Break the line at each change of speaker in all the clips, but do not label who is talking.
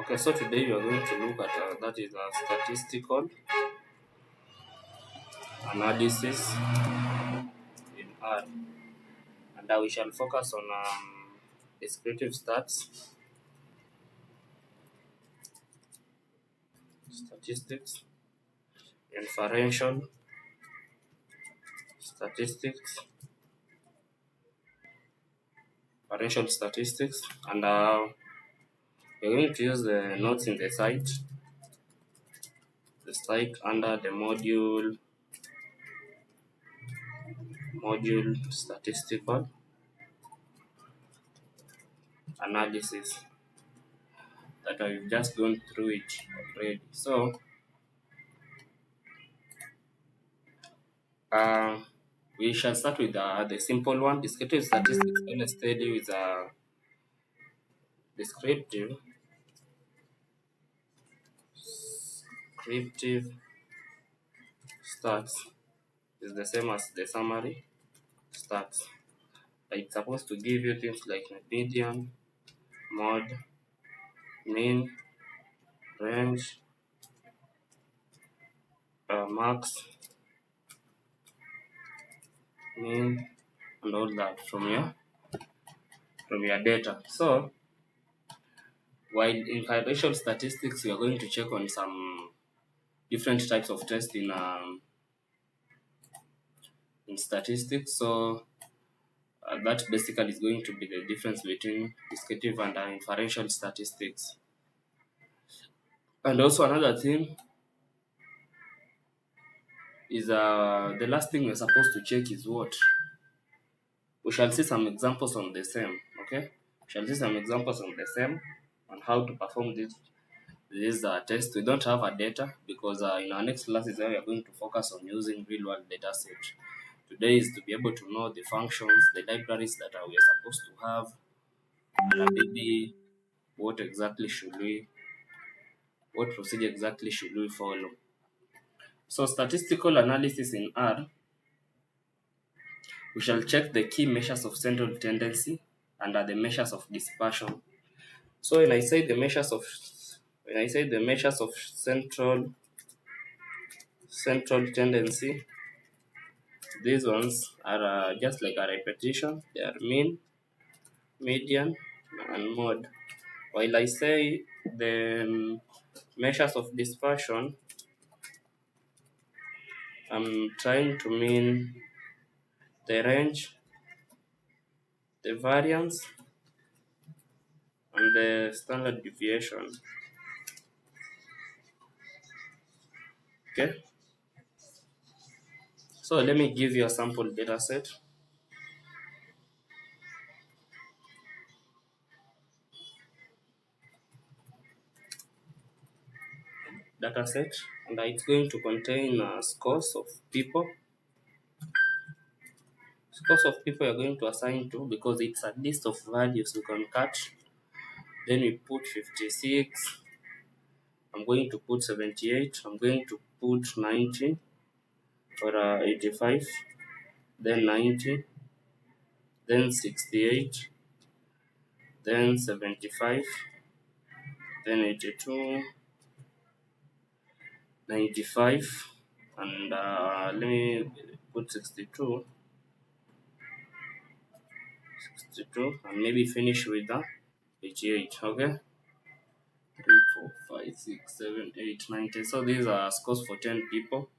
Okay, so today we are going to look at that is a statistical analysis in R, and we shall focus on descriptive stats, statistics, inferential statistics, and we're going to use the notes in the site under the module statistical analysis that I've just gone through it already. So we shall start with the simple one. Descriptive statistics always study with descriptive stats is the same as the summary stats. It's supposed to give you things like median, mode, mean, range, max, mean, and all that from your data. So while in financial statistics, we are going to check on some different types of tests in statistics. So that basically is going to be the difference between descriptive and inferential statistics. And also another thing is the last thing we're supposed to check is what? We shall see some examples on the same, okay? We shall see some examples on the same on how to perform this test. We don't have a data because in our next class is where we are going to focus on using real-world data set. Today is to be able to know the functions, the libraries that we are supposed to have, and maybe what procedure exactly should we follow. So statistical analysis in R, we shall check the key measures of central tendency and the measures of dispersion. So when I say the measures of central tendency, these ones are just like a repetition. They are mean, median, and mode. While I say the measures of dispersion, I'm trying to mean the range, the variance, and the standard deviation. Okay. So let me give you a sample data set. And it's going to contain scores of people. Scores of people you're going to assign to because it's a list of values you can cut. Then we put 56. I'm going to put 78. I'm going to put 90 or 85. Then 90. Then 68. Then 75. Then 82. 95. And let me put 62. And maybe finish with the 88. Okay. 3, 4, 5, 6, 7, 8, 9, 10. So these are scores for 10 people.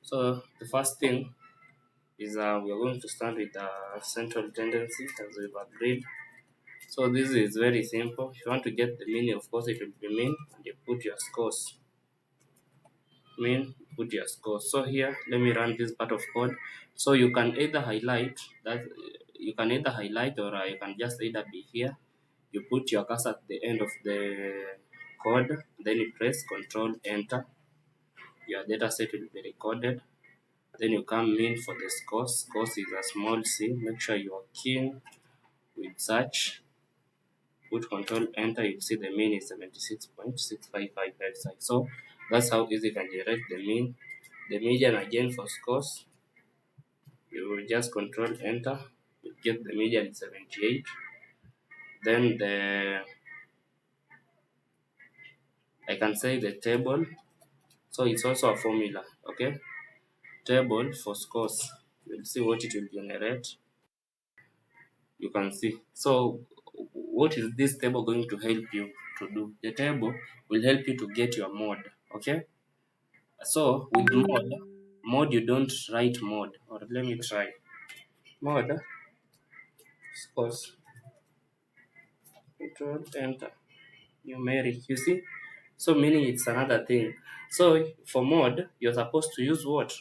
So the first thing is we are going to start with the central tendency as we've agreed. So this is very simple. If you want to get the mean, of course it will be mean, and you put your scores. Mean, put your scores. So here, let me run this part of code. So you can either highlight or you can just either be here. You put your cursor at the end of the code, then you press Control Enter. Your data set will be recorded. Then you come in for the scores. Scores is a small c. Make sure you are keen with search. Put Control Enter. You see the mean is 76.65556. So that's how easy you can generate the mean. The median again for scores. You will just Control Enter. You get the median is 78. Then I can say the table. So it's also a formula, okay? Table for scores. You'll see what it will generate. You can see. So what is this table going to help you to do? The table will help you to get your mode, okay? So with mode you don't write mode, or let me try. Mode scores, control enter, numeric, you see? So meaning it's another thing. So for mode, you're supposed to use what?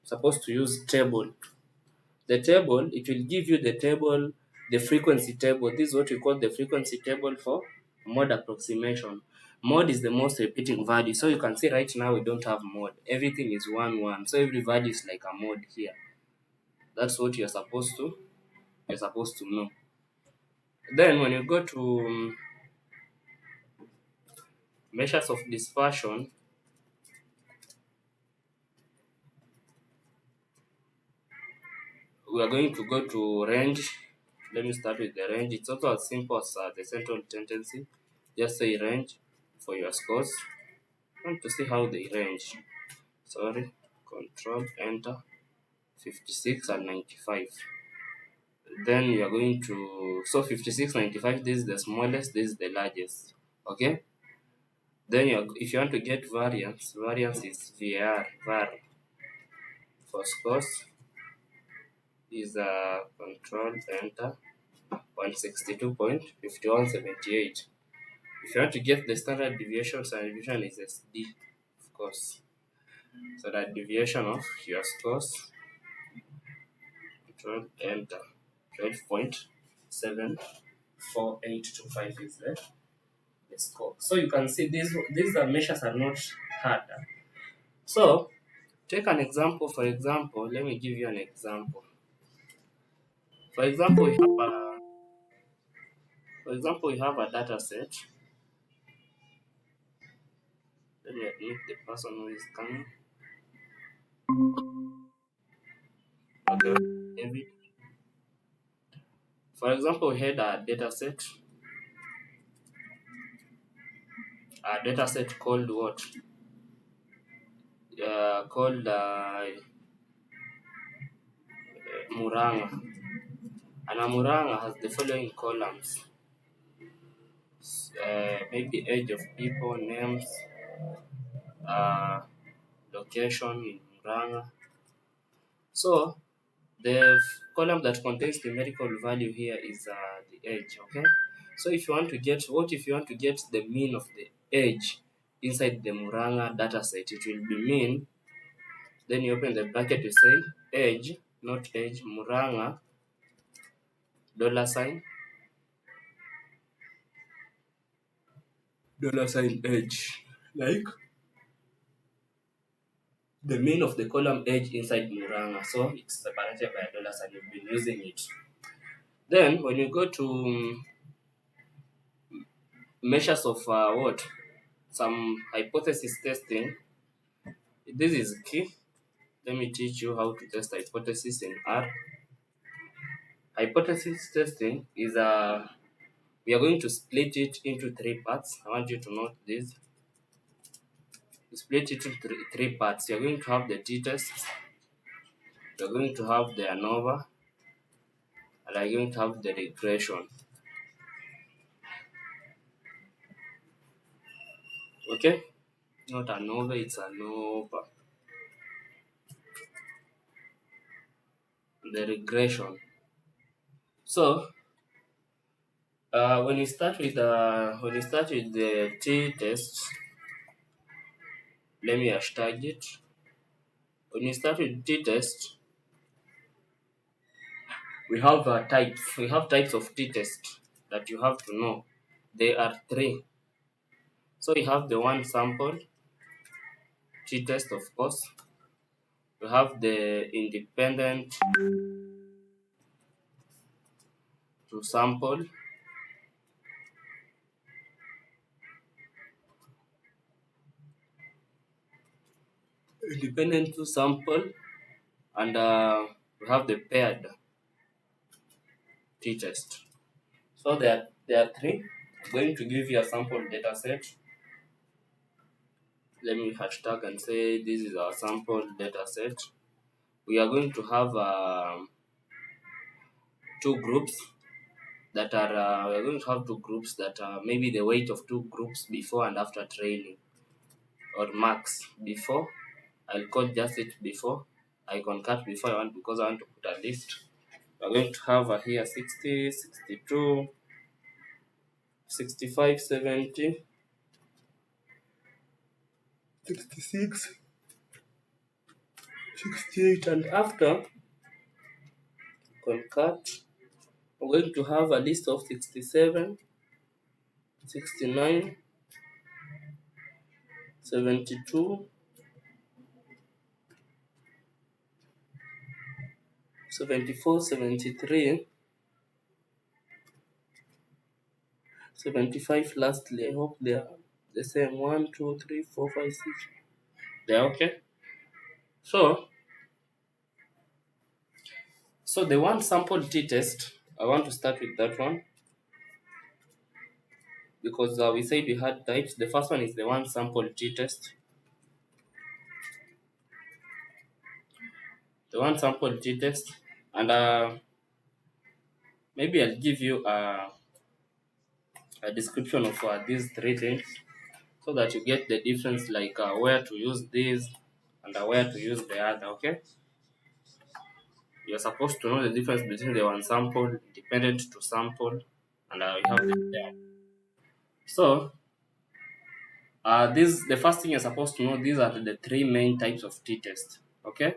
Supposed to use table. The table, it will give you the table, the frequency table. This is what we call the frequency table for mode approximation. Mode is the most repeating value. So you can see right now we don't have mode. Everything is 1, 1. So every value is like a mode here. That's what you're supposed to know. Then when you go to measures of dispersion, we are going to go to range. Let me start with the range. It's also as simple as the central tendency. Just say range for your scores. I want to see how they range. Sorry, control enter, 56 and 95. Then you are going to, so 56, 95, this is the smallest, this is the largest. Okay. Then if you want to get variance, variance is var for scores is control enter, 162.5178. If you want to get the standard deviation is SD, of course. So that deviation of your scores, control enter, 12.74825 is the score. So you can see these are measures are not hard. So take an example. For example, let me give you an example. For example, we have a data set. Let me admit the person who is coming. Okay. For example, we had a data set called what? Called Muranga. And a Muranga has the following columns. Maybe age of people, names, location in Muranga. So the column that contains numerical value here is the age, okay? So if you want to get, the mean of the age inside the Muranga dataset, it will be mean. Then you open the bracket to say age, not age, Muranga, $, $age, like the mean of the column age inside Muranga. So it's separated by a $, you've been using it. Then when you go to measures of some hypothesis testing, this is key. Let me teach you how to test hypothesis in R. Hypothesis testing is we are going to split it into 3 parts. I want you to note this. Split it into three parts. You're going to have the t-test, you're going to have the ANOVA, and you're going to have the regression. Okay? Not ANOVA, it's ANOVA. The regression. So when you start with the t-test, let me hashtag it. When you start with t-test, we have types. We have types of t-test that you have to know. There are 3. So you have the one sample t-test, of course. We have the independent to sample, and we have the paired t-test. So there are 3. I'm going to give you a sample data set. let me hashtag and say this is our sample data set. We are going to have two groups that are we are going to have two groups that are maybe the weight of two groups before and after training, or max before. I'll call just it before. I concat before I want because I want to put a list. We're going to have here 60, 62, 65, 70, 66, 68, and after concat, we're going to have a list of 67, 69, 72, 74, 73, 75 lastly. I hope they are the same. 1, 2, 3, 4, 5, 6. They're okay. So the one sample t-test, I want to start with that one because we said we had types. The first one is the one sample t-test. The one sample t-test, and maybe I'll give you a description of these three things so that you get the difference, like where to use this and where to use the other. Okay, you're supposed to know the difference between the one sample, dependent to sample, and you have it there. So the first thing you're supposed to know, these are the three main types of t-test. Okay,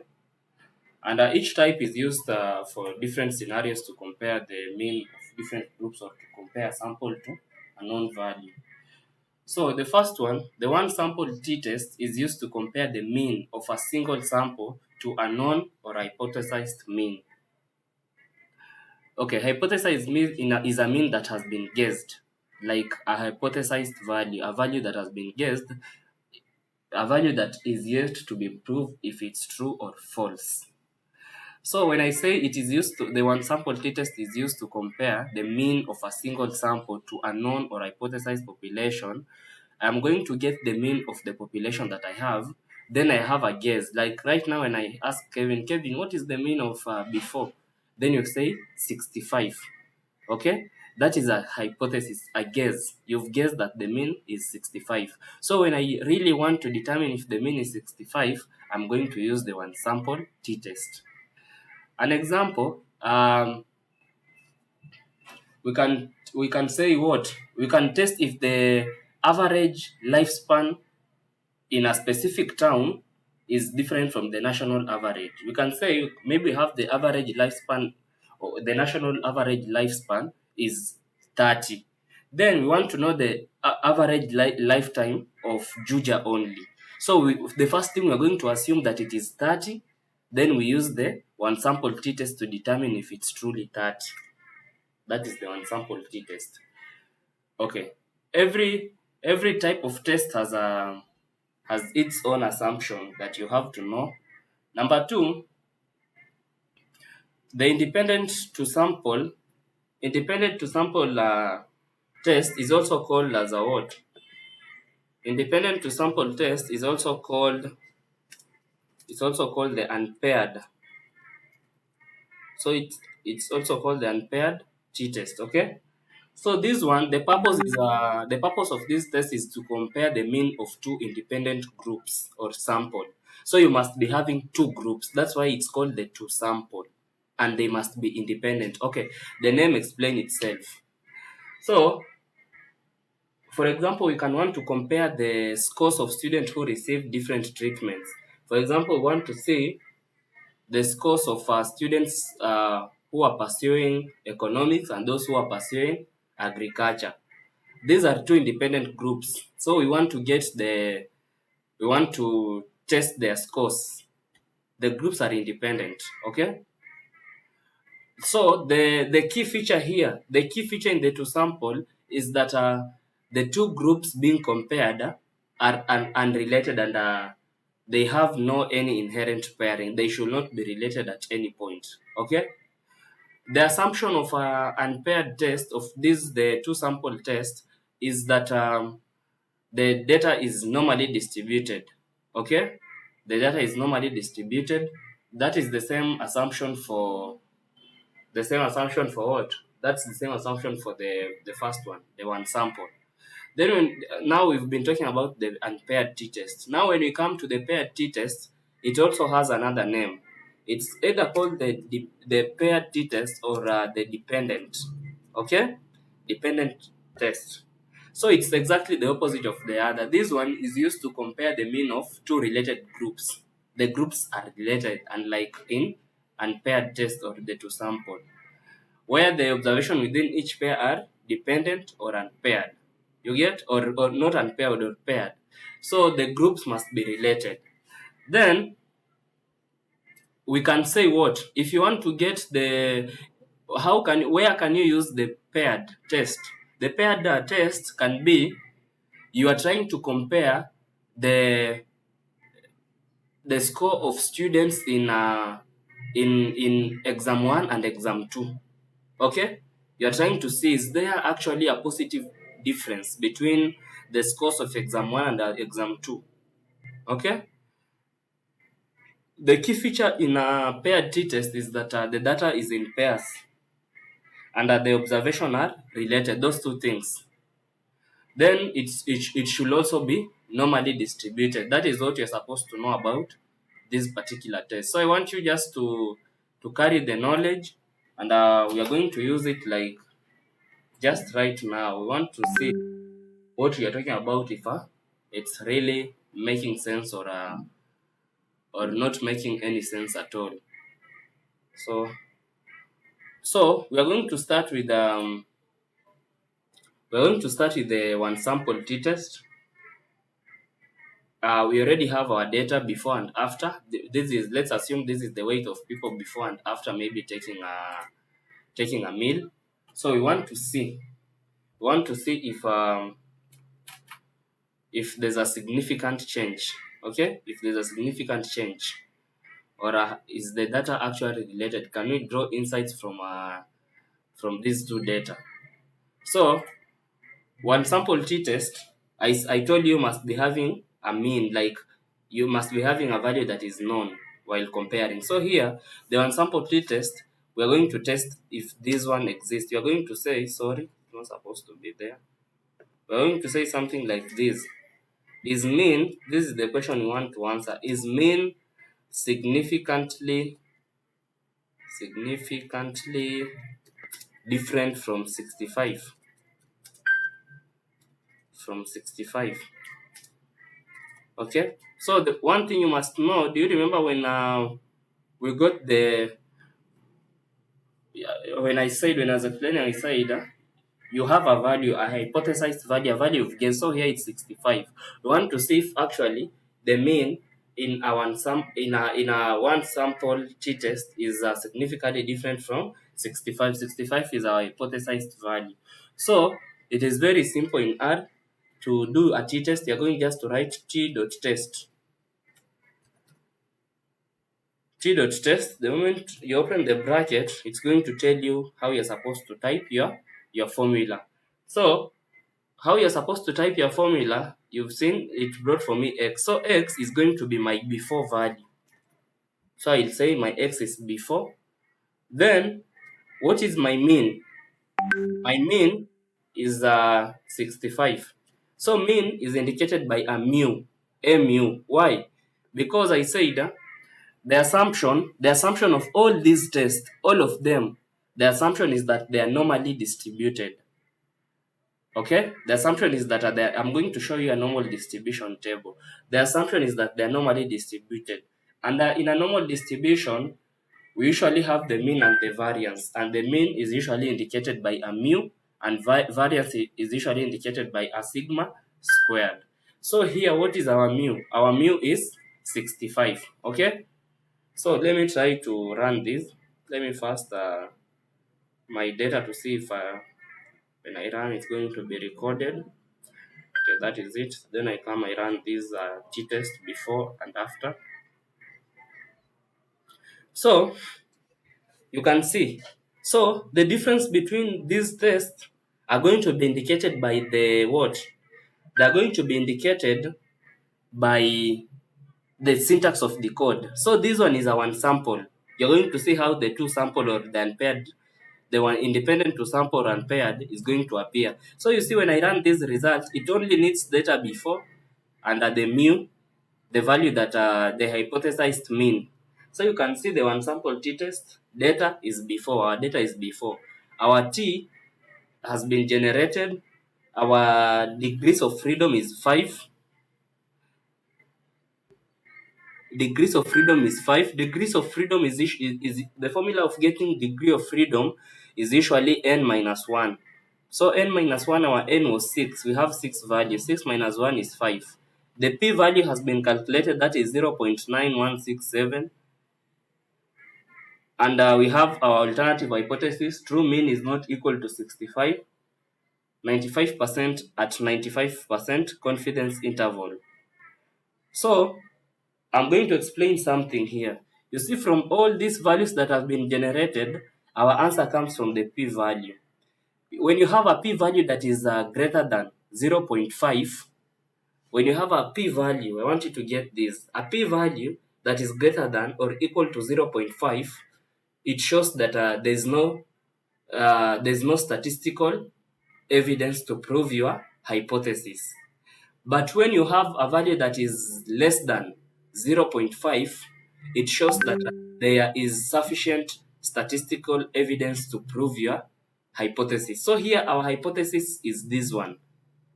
and each type is used for different scenarios to compare the mean of different groups or to compare sample to a known value. So the first one, the one sample t-test, is used to compare the mean of a single sample to a known or hypothesized mean. Okay, hypothesized mean is a mean that has been guessed, like a hypothesized value, a value that has been guessed, a value that is yet to be proved if it's true or false. So when I say it is used to, the one sample t-test is used to compare the mean of a single sample to a known or hypothesized population, I'm going to get the mean of the population that I have. Then I have a guess. Like right now when I ask Kevin, what is the mean of before? Then you say 65. Okay? That is a hypothesis, a guess. You've guessed that the mean is 65. So when I really want to determine if the mean is 65, I'm going to use the one sample t-test. An example, we can say what? We can test if the average lifespan in a specific town is different from the national average. We can say maybe have the average lifespan, or the national average lifespan is 30. Then we want to know the average lifetime of Juja only. So the first thing we're going to assume that it is 30. Then we use the one sample t-test to determine if it's truly 30. That is the one sample t-test. Okay. Every type of test has its own assumption that you have to know. Number two, the independent to sample test is also called as a what? Independent to sample test is also called, it's also called the unpaired. So it's also called the unpaired t-test. Okay. So this one, the purpose of this test is to compare the mean of two independent groups or sample. So you must be having two groups. That's why it's called the two sample, and they must be independent. Okay, the name explains itself. So, for example, we can want to compare the scores of students who receive different treatments. For example, we want to see the scores of students who are pursuing economics and those who are pursuing agriculture. These are two independent groups. So we want to test their scores. The groups are independent, okay? So the key feature here, the key feature in the two sample is that the two groups being compared are unrelated, and they have no any inherent pairing. They should not be related at any point, okay? The assumption of an unpaired test of this, the two sample test, is that the data is normally distributed. Okay, the data is normally distributed. That is the same assumption for what? That's the same assumption for the first one, the one sample. Then now we've been talking about the unpaired t-test. Now when we come to the paired t-test, it also has another name. It's either called the paired t-test or the dependent. Okay, dependent test. So it's exactly the opposite of the other. This one is used to compare the mean of two related groups. The groups are related, unlike in unpaired test or the two sample, where the observation within each pair are dependent or unpaired. You get? Or not unpaired or paired. So the groups must be related. Then we can say what? If you want to get where can you use the paired test? The paired test can be you are trying to compare the score of students in exam 1 and exam 2. Okay, you're trying to see, is there actually a positive difference between the scores of exam 1 and exam 2? Okay, the key feature in a paired t-test is that the data is in pairs and that the observation are related, those two things. Then it should also be normally distributed. That is what you're supposed to know about this particular test. So I want you just to carry the knowledge, and we are going to use it like just right now. We want to see what we are talking about, if it's really making sense or not making any sense at all. So we are going to start with the one sample t-test. We already have our data before and after. Let's assume this is the weight of people before and after, maybe taking a meal. So we want to see if there's a significant change. Okay, if there's a significant change, or is the data actually related? Can we draw insights from these two data? So one sample t-test, I told you, must be having a mean, like you must be having a value that is known while comparing. So here, the one sample t-test, we're going to test if this one exists. You're going to say, sorry, it's not supposed to be there. We're going to say something like this. Is mean, this is the question you want to answer, is mean significantly different from 65? Okay, so the one thing you must know, do you remember when we got when I was explaining, I said you have a value, a hypothesized value, a value of guess. So here it's 65. We want to see if actually the mean in a one sample t-test is significantly different from 65. 65 is our hypothesized value. So it is very simple in R to do a t-test. You're going just to write t.test. T.test. The moment you open the bracket, it's going to tell you how you're supposed to type your formula. So how you're supposed to type your formula, you've seen it brought for me x. So x is going to be my before value. So I'll say my x is before. Then what is my mean? My mean is 65. So mean is indicated by a mu. Why? Because I said the assumption of all these tests, all of them, the assumption is that they are normally distributed. Okay, the assumption is that I'm going to show you a normal distribution table. The assumption is that they're normally distributed, and in a normal distribution, we usually have the mean and the variance, and the mean is usually indicated by a mu, and variance is usually indicated by a sigma squared. So here, what is our mu? Our mu is 65. Okay, so let me try to run this. Let me first my data to see if when I run, it's going to be recorded. Okay, that is it. Then I run this t-test before and after. So you can see. So the difference between these tests are going to be indicated by the what? they are going to be indicated by the syntax of the code. So this one is a one sample. You're going to see how the two sample or the unpaired, the one independent to sample or unpaired is going to appear. So you see when I run these results, it only needs data before and at the mu, the value that the hypothesized mean. So you can see the one sample t-test data is before, our data is before. Our t has been generated, our degrees of freedom is 5. Degrees of freedom is 5. Degrees of freedom is the formula of getting degree of freedom is usually n minus 1. So n minus 1, our n was 6. We have 6 values. 6 minus 1 is 5. The p-value has been calculated, that is 0.9167. And we have our alternative hypothesis. True mean is not equal to 65. 95% at 95% confidence interval. So I'm going to explain something here. You see, from all these values that have been generated, our answer comes from the p-value. When you have a p-value that is greater than 0.5, when you have a p-value, I want you to get this, a p-value that is greater than or equal to 0.5, it shows that there's no statistical evidence to prove your hypothesis. But when you have a value that is less than 0.5, it shows that there is sufficient statistical evidence to prove your hypothesis. So here our hypothesis is this one.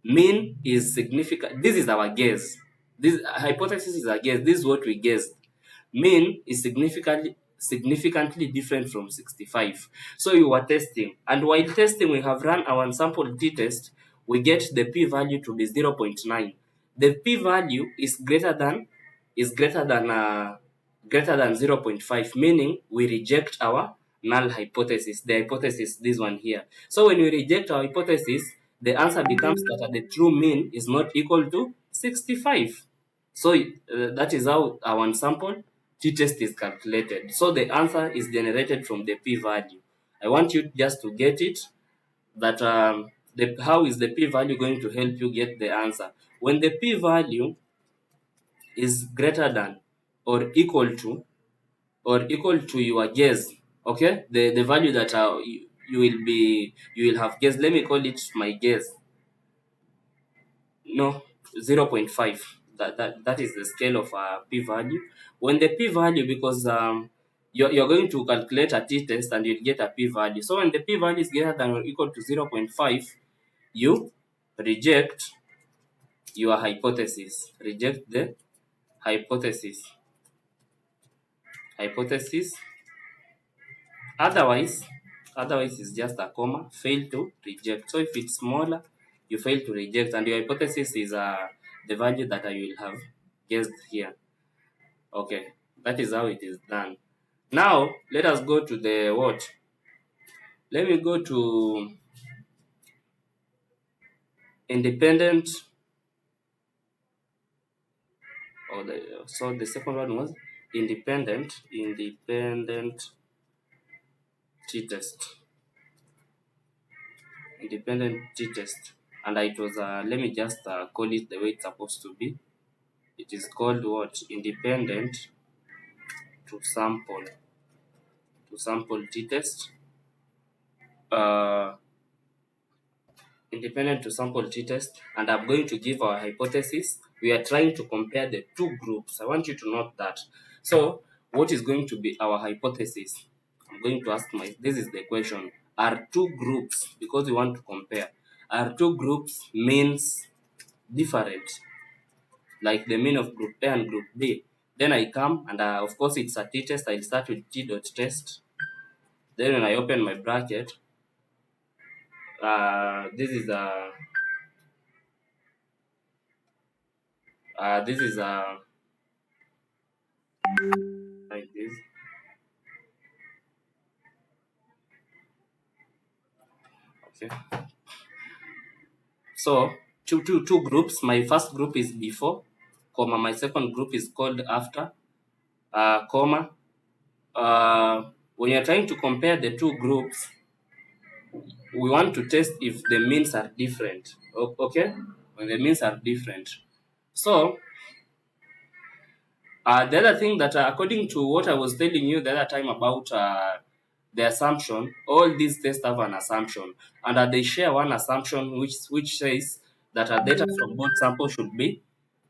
Mean is significant. This is our guess. This hypothesis is a guess. This is what we guessed. Mean is significantly different from 65. So you are testing, and while testing, we have run our sample t-test. We get the p-value to be 0.9. The p-value is greater than 0.5, meaning we reject our null hypothesis. The hypothesis, this one here. So when we reject our hypothesis, the answer becomes that the true mean is not equal to 65. So that is how our sample t-test is calculated. So the answer is generated from the p-value. I want you just to get it, that how is the p-value going to help you get the answer. When the p-value is greater than or equal to your guess, okay, the value that you will have guessed. Let me call it my guess. No, 0.5. That is the scale of p-value. When the p-value, because you're going to calculate a t-test and you'll get a p-value. So when the p-value is greater than or equal to 0.5, you reject your hypothesis. Reject the hypothesis. Otherwise it's just a comma. Fail to reject. So if it's smaller, you fail to reject, and your hypothesis is the value that I will have guessed here. Okay, that is how it is done. Now let us go to the what? Let me go to independent. So the second one was independent t-test. Independent t-test, and it was let me just call it the way it's supposed to be. It is called what? Independent to sample t-test. Independent to sample t-test, and I'm going to give our hypothesis. We are trying to compare the two groups. I want you to note that. So what is going to be our hypothesis? I'm going to ask this is the question. Are two groups, because we want to compare, are two groups means different, like the mean of group A and group B? Then I come and of course it's a t-test. I'll start with t.test. Then when I open my bracket, this is like this. Okay. So two groups. My first group is before, comma. My second group is called after, comma. When you're trying to compare the two groups, we want to test if the means are different. Okay. when the means are different. So the other thing that according to what I was telling you the other time about the assumption, all these tests have an assumption, and they share one assumption which says that data from both samples should be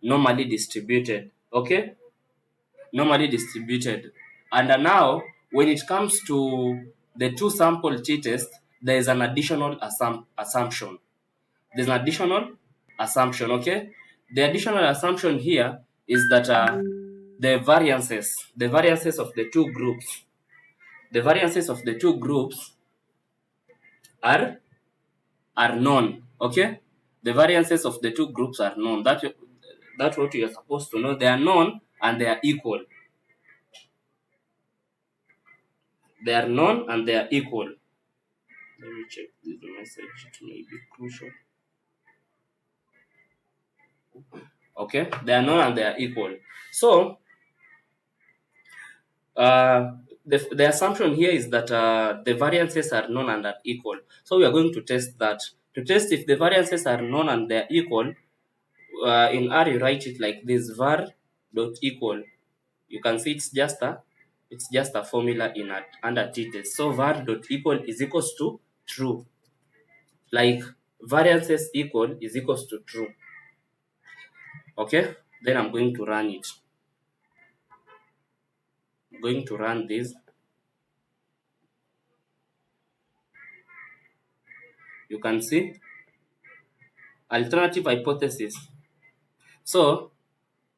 normally distributed. Okay, normally distributed. And now, when it comes to the two sample t-test, there is an additional assumption. There's an additional assumption, okay? The additional assumption here is that the variances of the two groups, the variances of the two groups are are known, okay? The variances of the two groups are known. That's what you're supposed to know. They are known and they are equal. They are known and they are equal. Let me check this message. It may be crucial. Okay, they are known and they are equal. So the assumption here is that the variances are known and are equal. So we are going to test that. To test if the variances are known and they are equal, in R you write it like this: var dot equal. You can see it's just a formula in under t-test. So var dot equal is equals to true. Like variances equal is equals to true. Okay, then I'm going to run it. I'm going to run this. You can see alternative hypothesis. So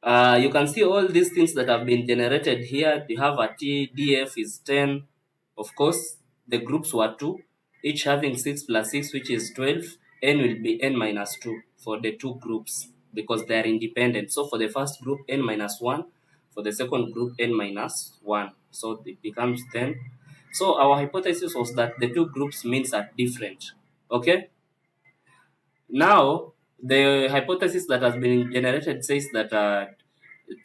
you can see all these things that have been generated here. You have a T, DF is 10. Of course, the groups were 2, each having 6 plus 6, which is 12. N will be N minus 2 for the two groups because they are independent. So for the first group, N minus 1. For the second group, N minus 1. So it becomes 10. So our hypothesis was that the two groups means are different. Okay? Now, the hypothesis that has been generated says that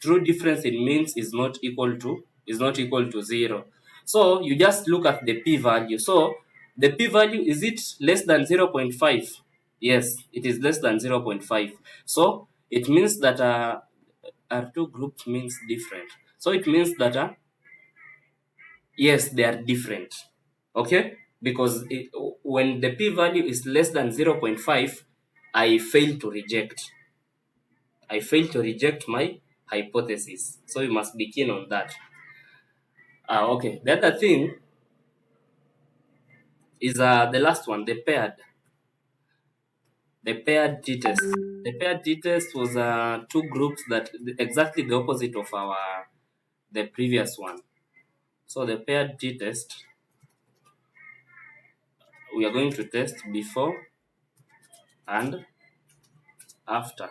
true difference in means is not equal to 0. So you just look at the p-value. So the p-value, is it less than 0.5? Yes, it is less than 0.5. So it means that our two groups means different. So it means that yes, they are different. Okay, because when the p-value is less than 0.5, I fail to reject. I fail to reject my hypothesis. So you must be keen on that. Okay, the other thing is the last one, the paired. The paired t-test. The paired t-test was two groups that exactly the opposite of the previous one. So the paired t-test, we are going to test before and after.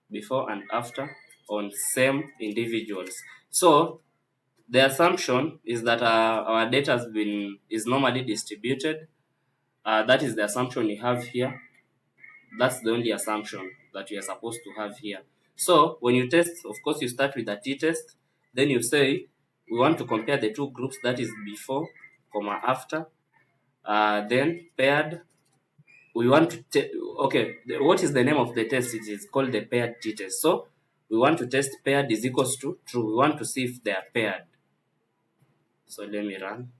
Before and after on same individuals. So the assumption is that our data is normally distributed. That is the assumption you have here. That's the only assumption that you are supposed to have here. So when you test, of course, you start with a t-test. Then you say we want to compare the two groups, that is before, comma after. Then paired. We want to okay. What is the name of the test? It is called the paired t-test. So we want to test paired is equals to true. We want to see if they are paired. So let me run.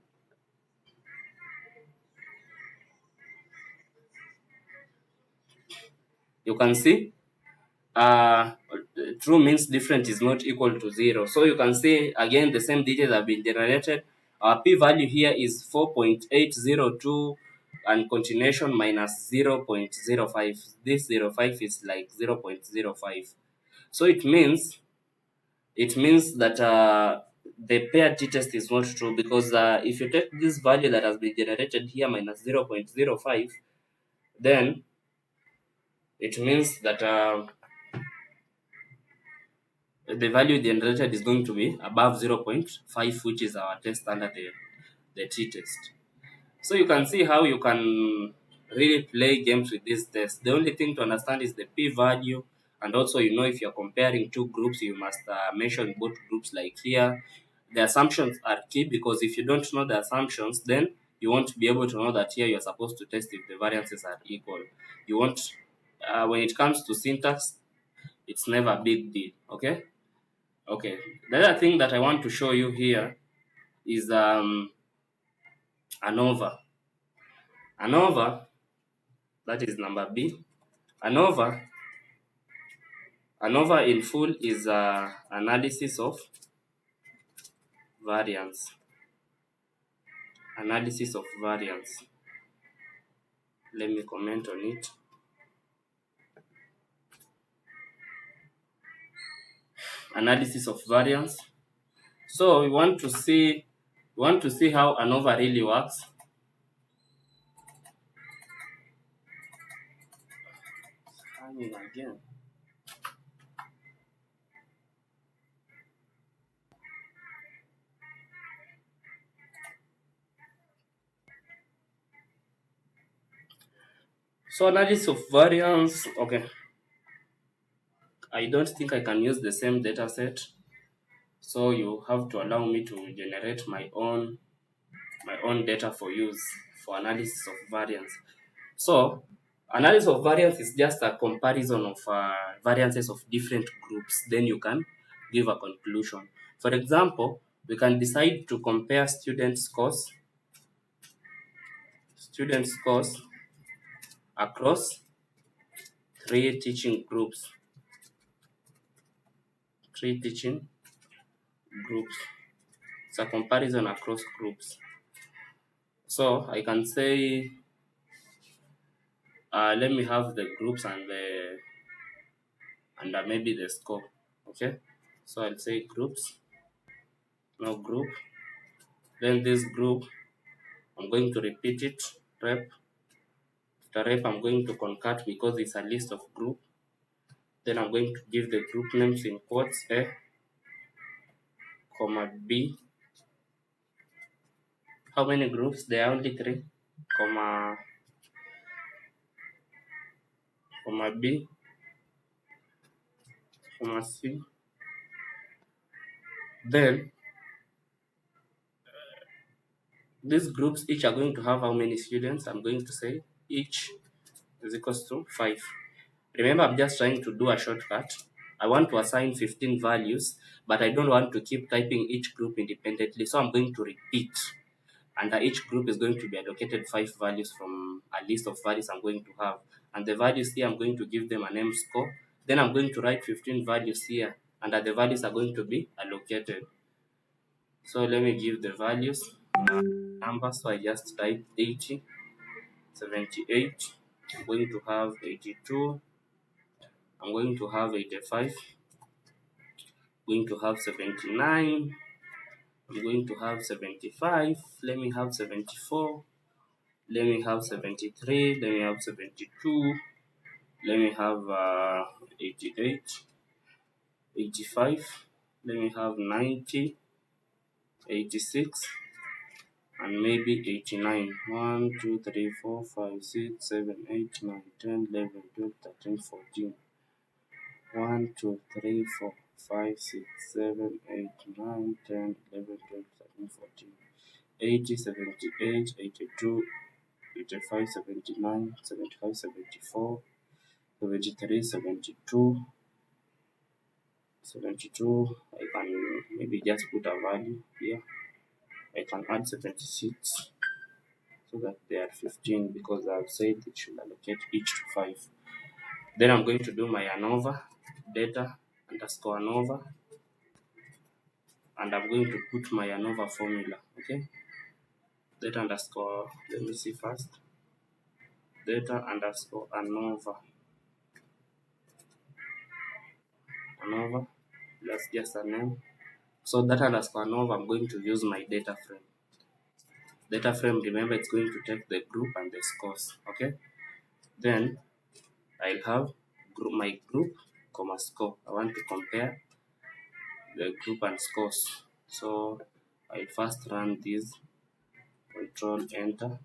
You can see true means different is not equal to 0. So you can see again the same details have been generated. Our p-value here is 4.802 and continuation minus 0.05. This 0.5 is like 0.05. So it means that the paired t-test is not true because if you take this value that has been generated here minus 0.05, then it means that the value generated is going to be above 0.5, which is our test under the t-test. So you can see how you can really play games with this test. The only thing to understand is the p-value, and also if you're comparing two groups, you must mention both groups like here. The assumptions are key because if you don't know the assumptions, then you won't be able to know that here you're supposed to test if the variances are equal. You won't when it comes to syntax, it's never a big deal. Okay. The other thing that I want to show you here is ANOVA. ANOVA, that is number B. ANOVA in full is analysis of variance. Analysis of variance. Let me comment on it. Analysis of variance. So we want to see how ANOVA really works. Again. So analysis of variance, okay. I don't think I can use the same data set. So you have to allow me to generate my own data for use for analysis of variance. So analysis of variance is just a comparison of variances of different groups. Then you can give a conclusion. For example, we can decide to compare student scores across 3 teaching groups. 3 teaching groups. It's a comparison across groups. So I can say, let me have the groups and maybe the score. Okay. So I'll say groups. Now group. Then this group, I'm going to repeat it. Rep. After rep, I'm going to concat because it's a list of group. Then I'm going to give the group names in quotes A, comma B. How many groups? There are only 3, comma B, comma C. Then these groups each are going to have how many students? I'm going to say each is equals to 5. Remember, I'm just trying to do a shortcut. I want to assign 15 values, but I don't want to keep typing each group independently. So I'm going to repeat. Under each group is going to be allocated 5 values from a list of values I'm going to have. And the values here, I'm going to give them an M score. Then I'm going to write 15 values here. And the values are going to be allocated. So let me give the values. Numbers, so I just type 80, 78. I'm going to have 82. I'm going to have 85. I'm going to have 79. I'm going to have 75. Let me have 74. Let me have 73. Let me have 72. Let me have 88. 85. Let me have 90. 86. And maybe 89. 1, 2, 3, 4, 5, 6, 7, 8, 9, 10, 11, 12, 13, 14. 1, 2, 3, 4, 5, 6, 7, 8, 9, 10, 11, 12, 13, 14. 80, 78, 82, 85, 79, 75, 74, 73, 72. 72. I can maybe just put a value here. I can add 76 so that they are 15 because I've said it should allocate each to 5. Then I'm going to do my ANOVA, data underscore ANOVA, and I'm going to put my ANOVA formula. Okay, data underscore, let me see first, data underscore ANOVA, that's just a name. So data underscore ANOVA, I'm going to use my data frame. Data frame, remember, it's going to take the group and the scores. Okay, then I'll have my group, comma score. I want to compare the group and scores. So I first run this, control enter,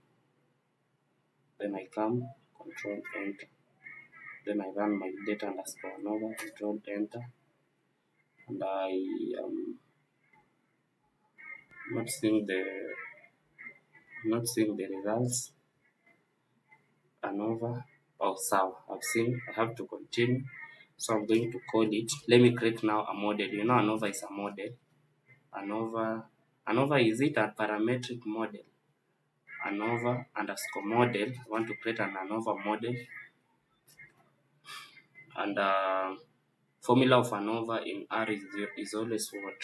then I come, control enter, then I run my data underscore ANOVA, control enter, and I am not seeing the results. ANOVA, Oh, so I've seen. I have to continue. So I'm going to call it. Let me create now a model. You know, ANOVA is a model. ANOVA. ANOVA, is it a parametric model? ANOVA underscore model. I want to create an ANOVA model. And formula of ANOVA in R is always what?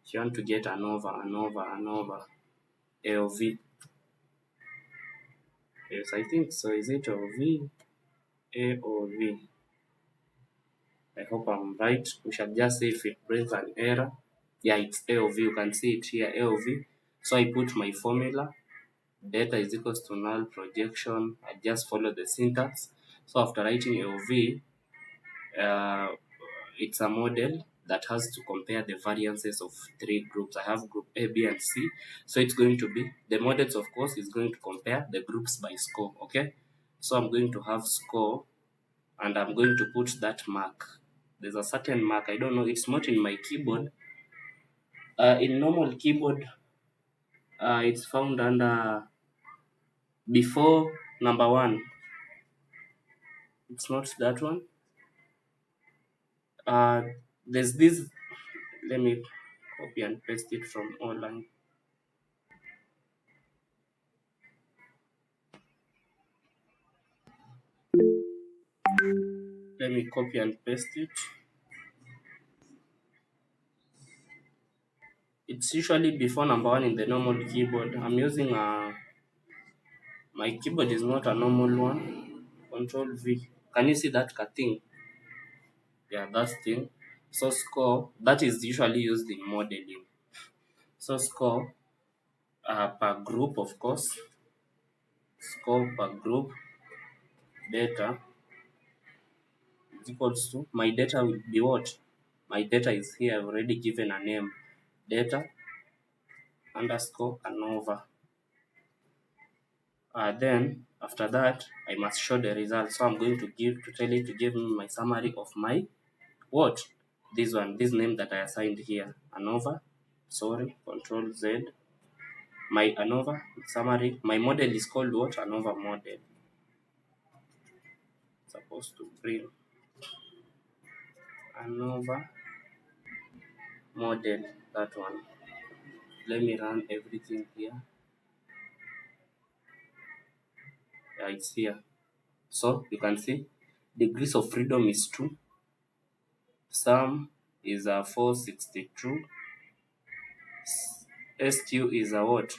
If you want to get ANOVA, AOV. Yes, I think so. Is it OV? AOV. I hope I'm right. We shall just say if it brings an error. Yeah, it's AOV. You can see it here, AOV. So I put my formula. Data is equals to null projection. I just follow the syntax. So after writing AOV, uh, it's a model that has to compare the variances of three groups. I have group A, B, and C. So it's going to be, the models, of course, is going to compare the groups by score, okay? So I'm going to have score, and I'm going to put that mark. There's a certain mark, I don't know, it's not in my keyboard. In normal keyboard, it's found under before number one. It's not that one. Uh, there's this, let me copy and paste it from online. Let me copy and paste it. It's usually before number one in the normal keyboard. I'm using my keyboard is not a normal one. Control V. Can you see that thing? Yeah, that thing. So score, that is usually used in modeling. So score per group, of course. Score per group data is equals to, my data will be what? My data is here. I've already given a name. Data underscore ANOVA. Then after that, I must show the result. So I'm going to tell it to give me my summary of my what? This name that I assigned here. ANOVA. Sorry, Control Z. My ANOVA summary. My model is called what? ANOVA model. Supposed to bring ANOVA model. That one. Let me run everything here. Yeah, it's here. So you can see degrees of freedom is 2. Sum is 462. SQ is a what?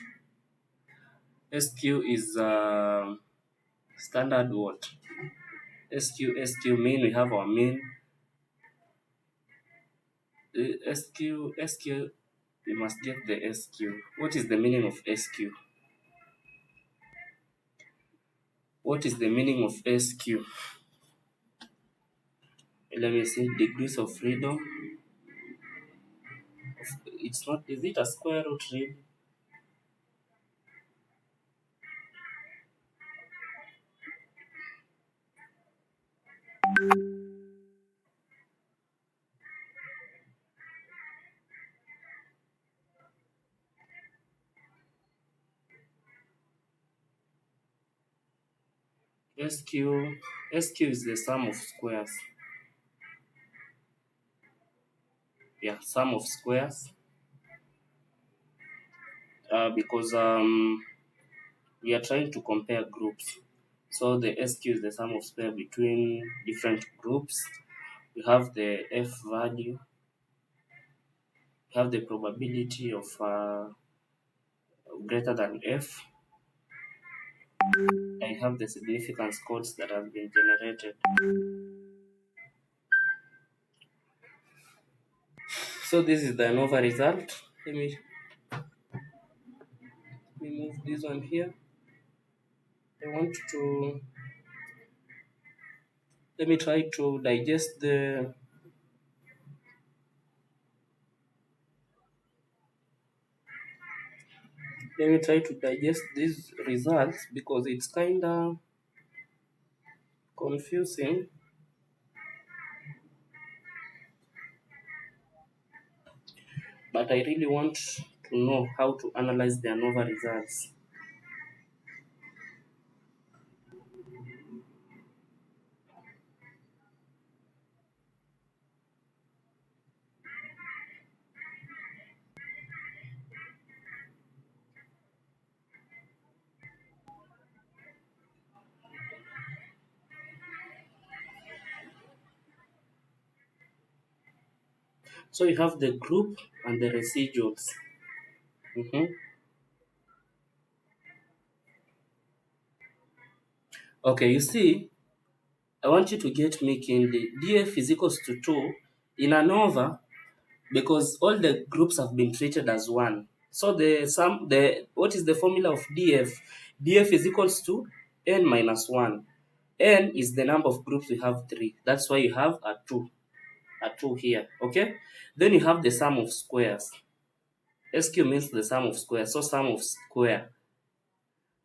SQ is standard what? SQ mean, we have our mean. SQ, we must get the SQ. What is the meaning of SQ? What is the meaning of SQ? Let me see. Degrees of freedom. It's not, is it a square root really? SQ is the sum of squares. Yeah, sum of squares. Because we are trying to compare groups. So the SQ is the sum of square between different groups. We have the F value. We have the probability of greater than F. I have the significance codes that have been generated. So this is the ANOVA result. Let me move this one here. I want to, let me try to digest the, let me try to digest these results because it's kind of confusing. But I really want to know how to analyze the ANOVA results. So you have the group and the residuals. Okay, you see, I want you to get me keenly. DF is equals to 2 in ANOVA because all the groups have been treated as one. So what is the formula of DF? DF is equals to n minus 1. N is the number of groups, we have 3. That's why you have a 2 here, okay? Then you have the sum of squares. SQ means the sum of squares. So sum of square,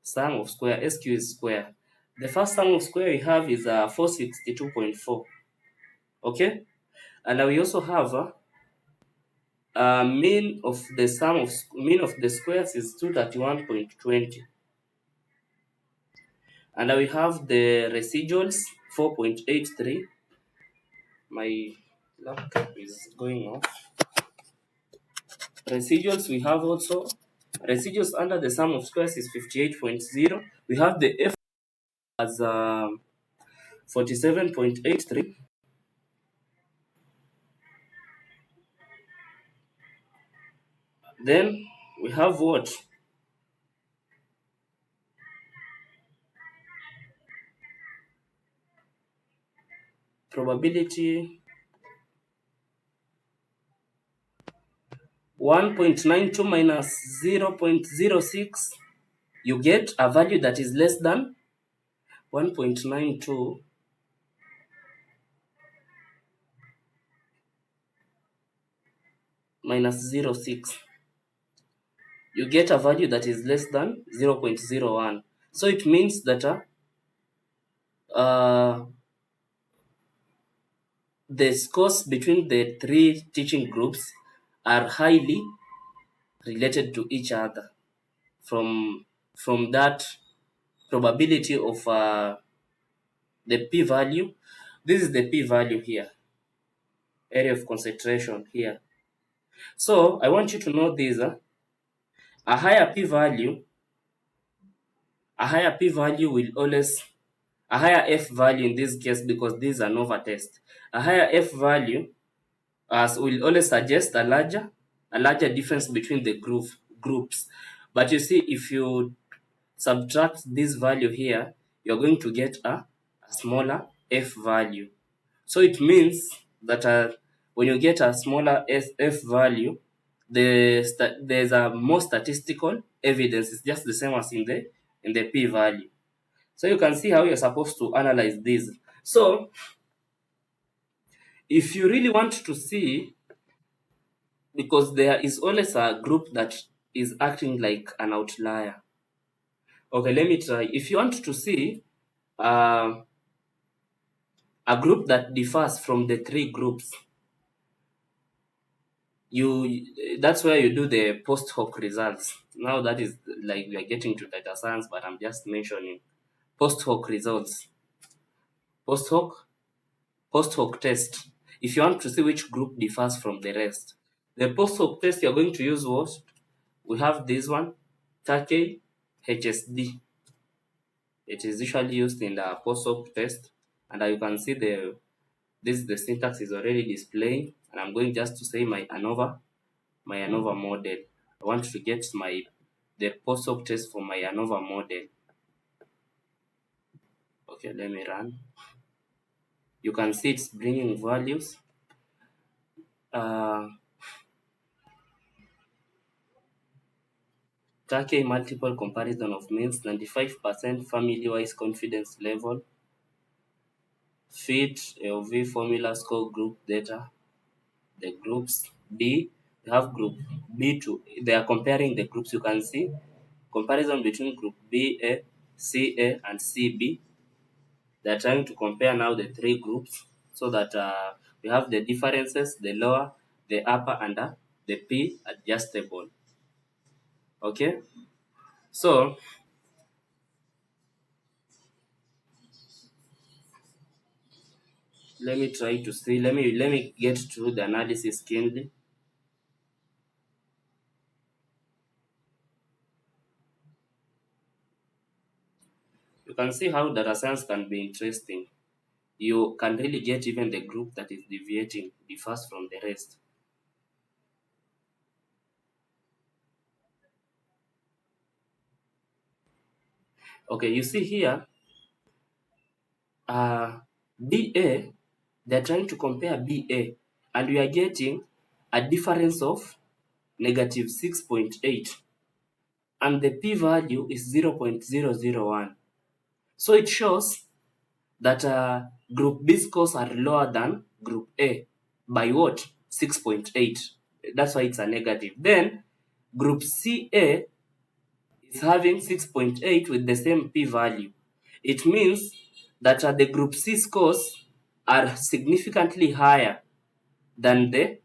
SQ is square. The first sum of square we have is 462.4, okay? And we also have mean of the mean of the squares is 231.20. And we have the residuals 4.83. My laptop is going off. Residuals we have also residuals under the sum of squares is 58.0. We have the F as 47.83. Then we have what? Probability 1.92 minus 0.06. You get a value that is less than 1.92 minus 0.6. You get a value that is less than 0.01. So it means that the scores between the 3 teaching groups are highly related to each other from that probability of the p-value. This is the p-value here, area of concentration here. So I want you to know this. A higher p-value will always, a higher f value in this case, because this is an ANOVA test, a higher f value will always suggest a larger difference between the groups. But you see, if you subtract this value here, you're going to get a smaller f value. So it means that when you get a smaller f value, there's a more statistical evidence. It's just the same as in the p value. So you can see how you're supposed to analyze this. So if you really want to see, because there is always a group that is acting like an outlier. Okay, let me try. If you want to see uh, a group that differs from the 3 groups, that's where you do the post hoc results. Now that is like we are getting to data science, but I'm just mentioning post hoc results. Post hoc test. If you want to see which group differs from the rest, the post hoc test you're going to use what? We have this one, Takei HSD. It is usually used in the post hoc test, and you can see the syntax is already displaying, and I'm going just to say my ANOVA model. I want to get the post hoc test for my ANOVA model. Okay, let me run. You can see it's bringing values. Take multiple comparison of means, 95% family-wise confidence level, fit AOV formula score group data. The groups B, you have group B2. They are comparing the groups. You can see comparison between group BA, CA, and CB. They are trying to compare now the 3 groups so that we have the differences, the lower, the upper, and the P adjustable. Okay, so let me try to see. Let me get through the analysis keenly. You can see how data science can be interesting. You can really get even the group that is deviating differs from the rest. Okay, you see here, BA, they're trying to compare BA, and we are getting a difference of negative 6.8, and the p-value is 0.001. So it shows that group B scores are lower than group A by what? 6.8. That's why it's a negative. Then group CA is having 6.8 with the same p-value. It means that the group C scores are significantly higher than the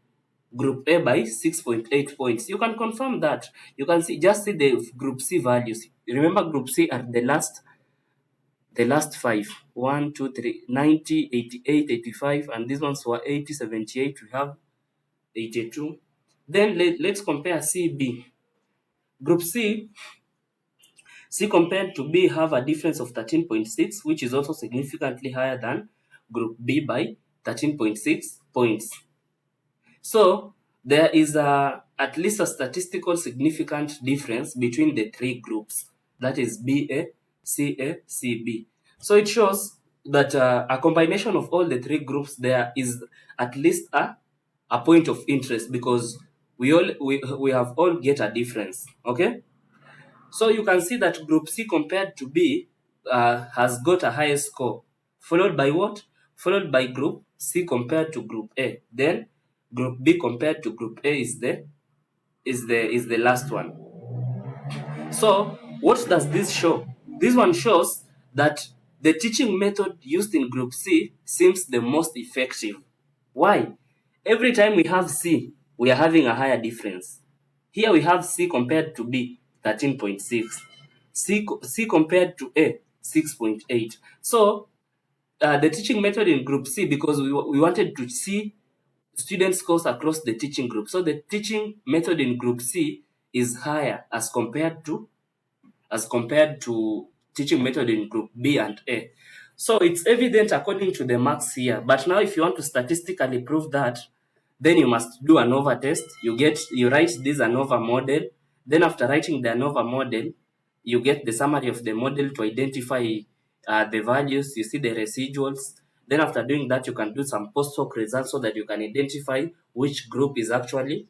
group A by 6.8 points. You can confirm that. You can see, just see the group C values. Remember, group C are the last five. 1, 2, 3, 90, 88, 85, and these ones were 80, 78. We have 82. Then let's compare CB. Group C compared to B have a difference of 13.6, which is also significantly higher than Group B by 13.6 points. So there is at least a statistical significant difference between the three groups. That is BA, CA, CB. So it shows that a combination of all the three groups, there is at least a point of interest, because we have all get a difference. Okay. So you can see that group C compared to B has got a higher score, followed by what? Followed by group C compared to group A. Then group B compared to group A is the last one. So what does this show? This one shows that the teaching method used in group C seems the most effective. Why? Every time we have C, we are having a higher difference. Here we have C compared to B, 13.6. C compared to A, 6.8. So the teaching method in group C, because we wanted to see student scores across the teaching group. So the teaching method in group C is higher as compared to teaching method in group B and A. So it's evident according to the marks here. But now if you want to statistically prove that, then you must do an ANOVA test. You write this ANOVA model. Then after writing the ANOVA model, you get the summary of the model to identify the values. You see the residuals. Then after doing that, you can do some post hoc results so that you can identify which group is actually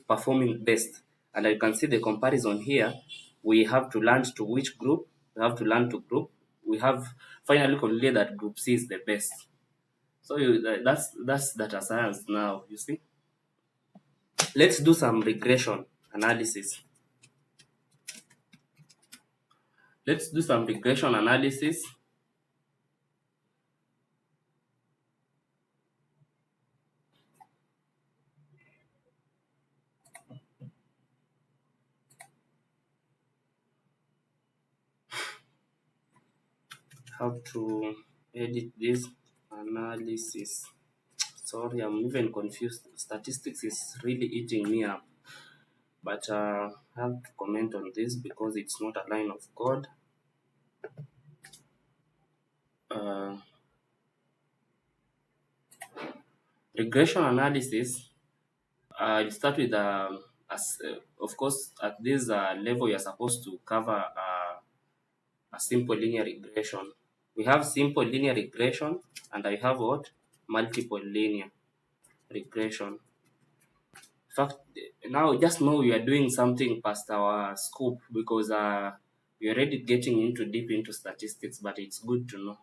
performing best. And you can see the comparison here. We have to learn to which group. We have to learn to group. We have finally concluded that group C is the best. So that's data science now, you see. Let's do some regression analysis. Let's do some regression analysis. How to edit this analysis. Sorry, I'm even confused. Statistics is really eating me up. But I have to comment on this because it's not a line of code. Regression analysis, you start with, of course, at this level, you're supposed to cover a simple linear regression. We have simple linear regression, and I have what? Multiple linear regression. In fact, now just know we are doing something past our scope, because we're already getting deep into statistics, but it's good to know,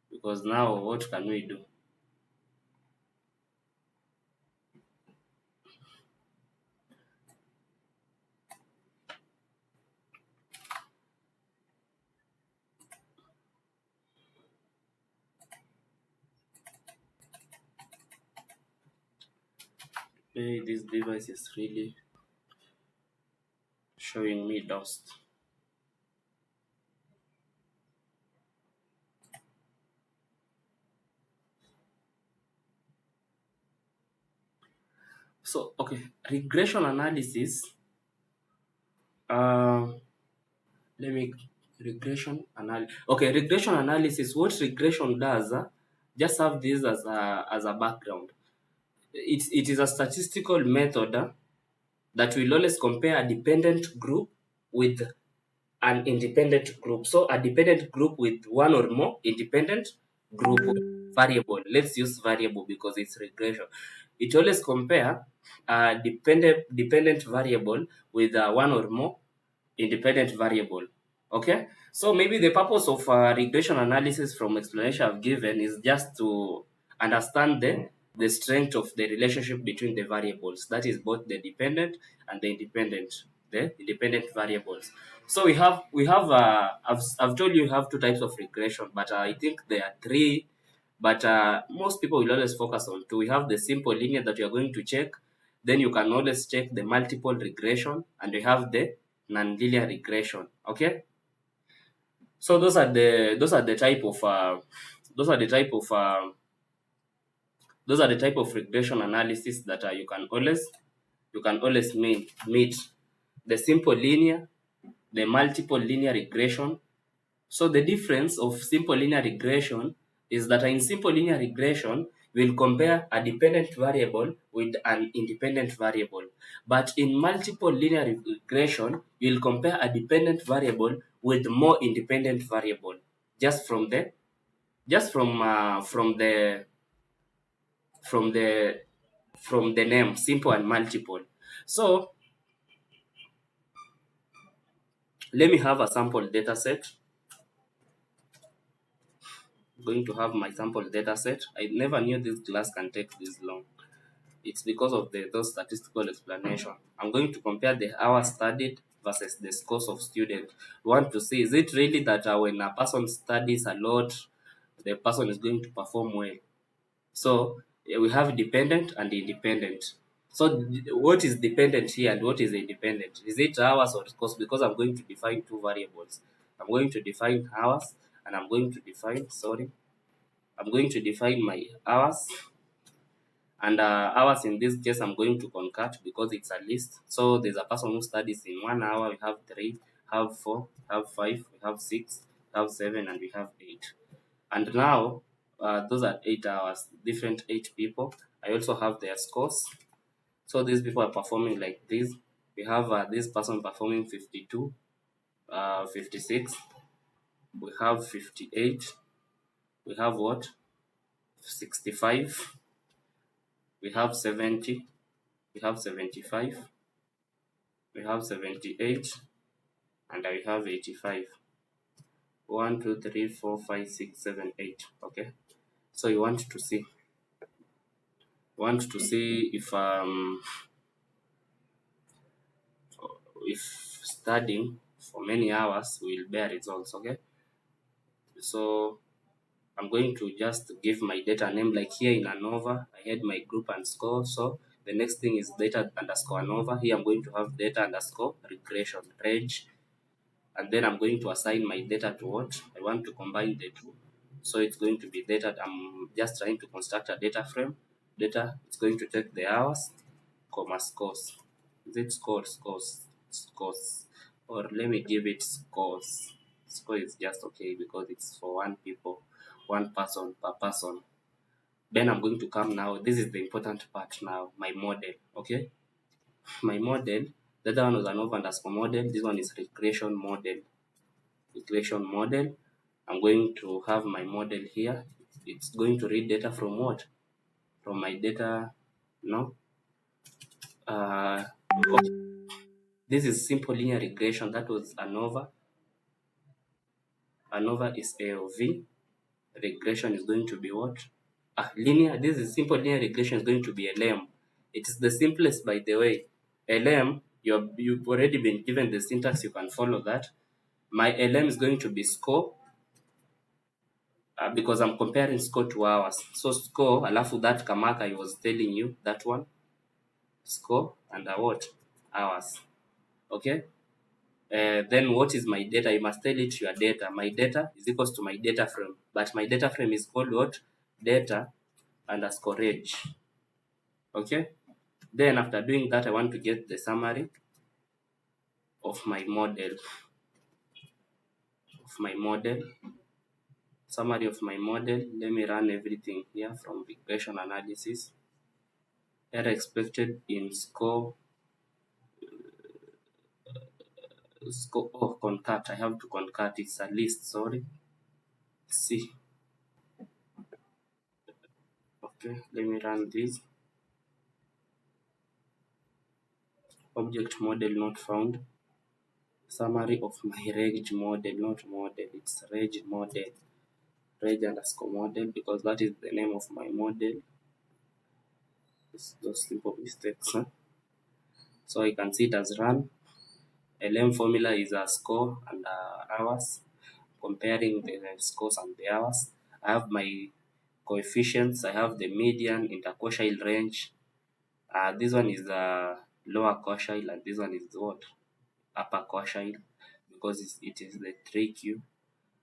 because now what can we do? Hey, this device is really showing me dust. So, okay, regression analysis. Let me regression analysis. Okay, regression analysis. What regression does? Just have this as a background. It is a statistical method that will always compare a dependent group with an independent group. So a dependent group with one or more independent group variable. Let's use variable because it's regression. It always compare a dependent variable with one or more independent variable. Okay, so maybe the purpose of regression analysis from explanation I've given is just to understand the strength of the relationship between the variables, that is both the dependent and the independent variables. So I've told you have two types of regression, but I think there are three, but most people will always focus on two. We have the simple linear that you're going to check, then you can always check the multiple regression, and we have the nonlinear regression. Okay, so those are the type of those are the type of those are the type of regression analysis that you can always meet the simple linear, the multiple linear regression. So the difference of simple linear regression is that in simple linear regression, we'll compare a dependent variable with an independent variable. But in multiple linear regression, you'll compare a dependent variable with more independent variable. Just from the just from the from the name simple and multiple. So let me have a sample data set. I'm going to have my sample data set. I never knew this class can take this long. It's because of those statistical explanation. I'm going to compare the hours studied versus the scores of students. We want to see, is it really that when a person studies a lot, the person is going to perform well? So we have dependent and independent. So what is dependent here and what is independent? Is it hours or scores? Because I'm going to define two variables. I'm going to define hours and I'm going to define my hours, and hours in this case I'm going to concat because it's a list. So there's a person who studies in 1 hour. We have 3, have 4, have 5, we have 6, have 7, and we have 8. And now those are 8 hours, different 8 people. I also have their scores. So these people are performing like this. We have this person performing 52, 56. We have 58. We have what? 65. We have 70. We have 75. We have 78. And I have 85. 1, 2, 3, 4, 5, 6, 7, 8. Okay. So you want to see if studying for many hours will bear results. Okay. So I'm going to just give my data name, like here in ANOVA, I had my group and score. So the next thing is data underscore ANOVA. Here I'm going to have data underscore regression, reg. And then I'm going to assign my data to what? I want to combine the two. So it's going to be data. I'm just trying to construct a data frame. Data, it's going to take the hours, comma, scores. Is it scores? Or let me give it scores. Score is just okay because it's for one person per person. Then I'm going to come now. This is the important part now, my model. Okay. My model, the other one was ANOVA underscore model. This one is regression model. I'm going to have my model here. It's going to read data from what? From my data. No. Okay. This is simple linear regression. That was ANOVA. ANOVA is AOV. Regression is going to be what? Linear. This is simple linear regression is going to be LM. It is the simplest, by the way. LM, you've already been given the syntax. You can follow that. My LM is going to be score. Because I'm comparing score to hours. So score, alafu that kamaka I was telling you, that one, score, and what? Hours. Okay? Then what is my data? You must tell it your data. My data is equals to my data frame. But my data frame is called what? Data underscore reg. Okay? Then after doing that, I want to get the summary of my model. Summary of my model. Let me run everything here from regression analysis. Error expected in score score. Oh, concat. I have to concat. It's a list. Sorry. See. Okay. Let me run this. Object model not found. Summary of my reg model, not model. It's reg model. Reg underscore model, because that is the name of my model. It's those simple mistakes. Huh? So I can see it as run. LM formula is a score and hours, comparing the scores and the hours. I have my coefficients. I have the median, interquartile range. This one is lower quartile, and this one is what? Upper quartile, because it is the 3Q.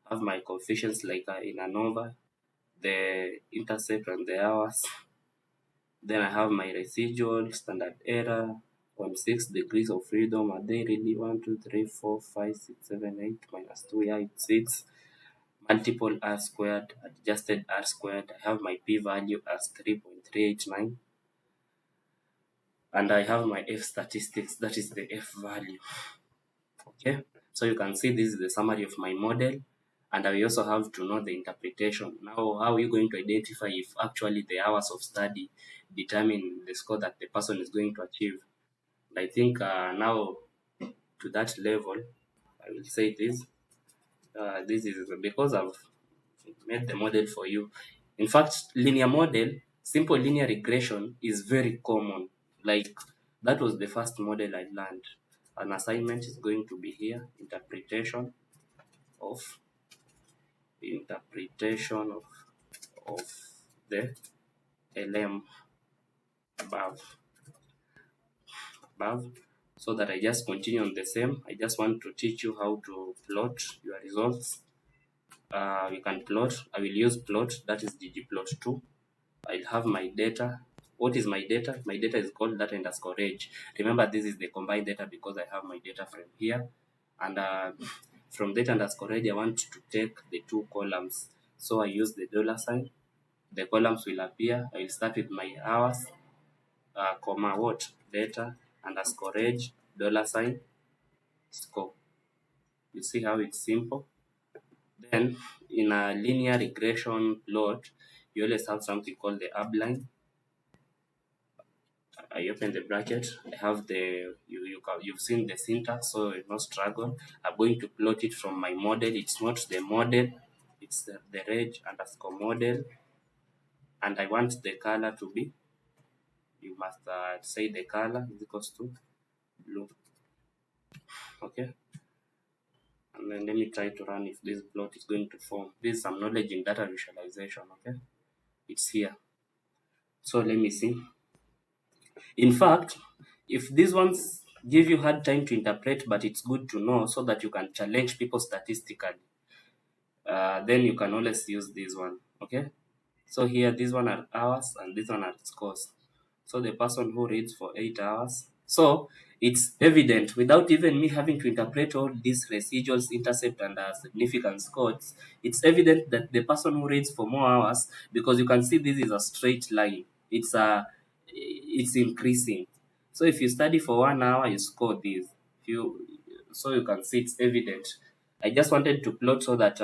I have my coefficients like in ANOVA, the intercept and the hours. Then I have my residual, standard error, 0.6 degrees of freedom. Are they really 1, 2, 3, 4, 5, 6, 7, 8 minus 2? Yeah, it's 6. Multiple R squared, adjusted R squared. I have my p value as 3.389. And I have my F statistics, that is the F value. Okay, so you can see this is the summary of my model. And I also have to know the interpretation. Now, how are you going to identify if actually the hours of study determine the score that the person is going to achieve? I think now to that level, I will say this. This is because I've made the model for you. In fact, linear model, simple linear regression is very common. Like, that was the first model I learned. An assignment is going to be here, interpretation of the LM above. So that I just continue on the same. I just want to teach you how to plot your results. You can plot. I will use plot, that is ggplot2. I'll have my data. What is my data? My data is called data underscore reg. Remember, this is the combined data because I have my data frame here. And from data underscore reg, I want to take the two columns. So I use the $sign. The columns will appear. I will start with my hours, comma what? Data underscore reg, $sign, score. You see how it's simple? Then in a linear regression plot, you always have something called the upline. I open the bracket. I have you've seen the syntax, so no struggle. I'm going to plot it from my model. It's not the model, it's the reg underscore model, and I want the color to be. You must say the color is equals to blue. Okay. And then let me try to run if this plot is going to form. This is some knowledge in data visualization. Okay, it's here. So let me see. In fact, if these ones give you hard time to interpret, but it's good to know so that you can challenge people statistically, then you can always use this one. Okay, so here these one are hours and this one are scores. So the person who reads for 8 hours, so it's evident without even me having to interpret all these residuals, intercept, and significance codes. It's evident that the person who reads for more hours, because you can see this is a straight line. It's increasing. So if you study for 1 hour, you score this. So you can see it's evident. I just wanted to plot so that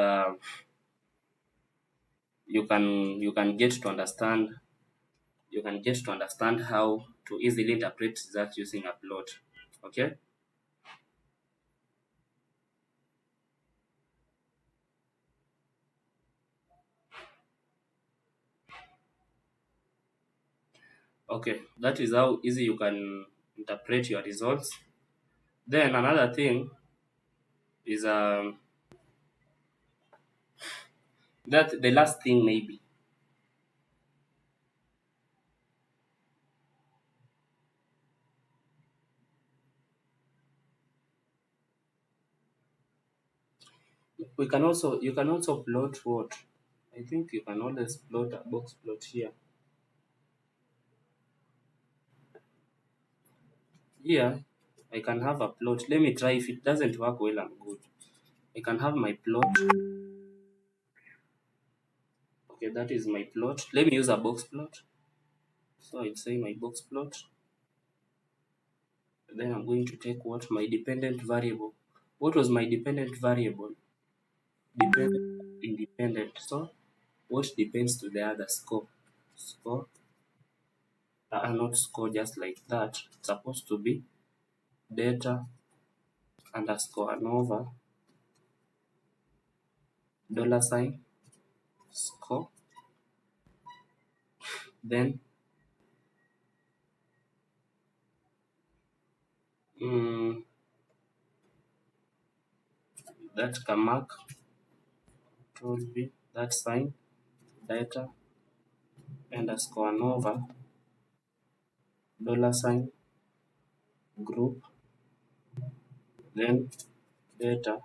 you can get to understand how to easily interpret that using a plot. Okay. Okay, that is how easy you can interpret your results. Then another thing is that the last thing maybe you can also plot what? I think you can always plot a box plot here. Here I can have a plot. Let me try. If it doesn't work well, I'm good. I can have my plot. Okay, that is my plot. Let me use a box plot. So I'd say my box plot. Then I'm going to take what? My dependent variable. What was my dependent variable? Dependent, independent. So what depends to the other? Score. Score, not score just like that. It's supposed to be data underscore ANOVA dollar sign score. Then that mark will be that sign data underscore ANOVA dollar sign group. Then data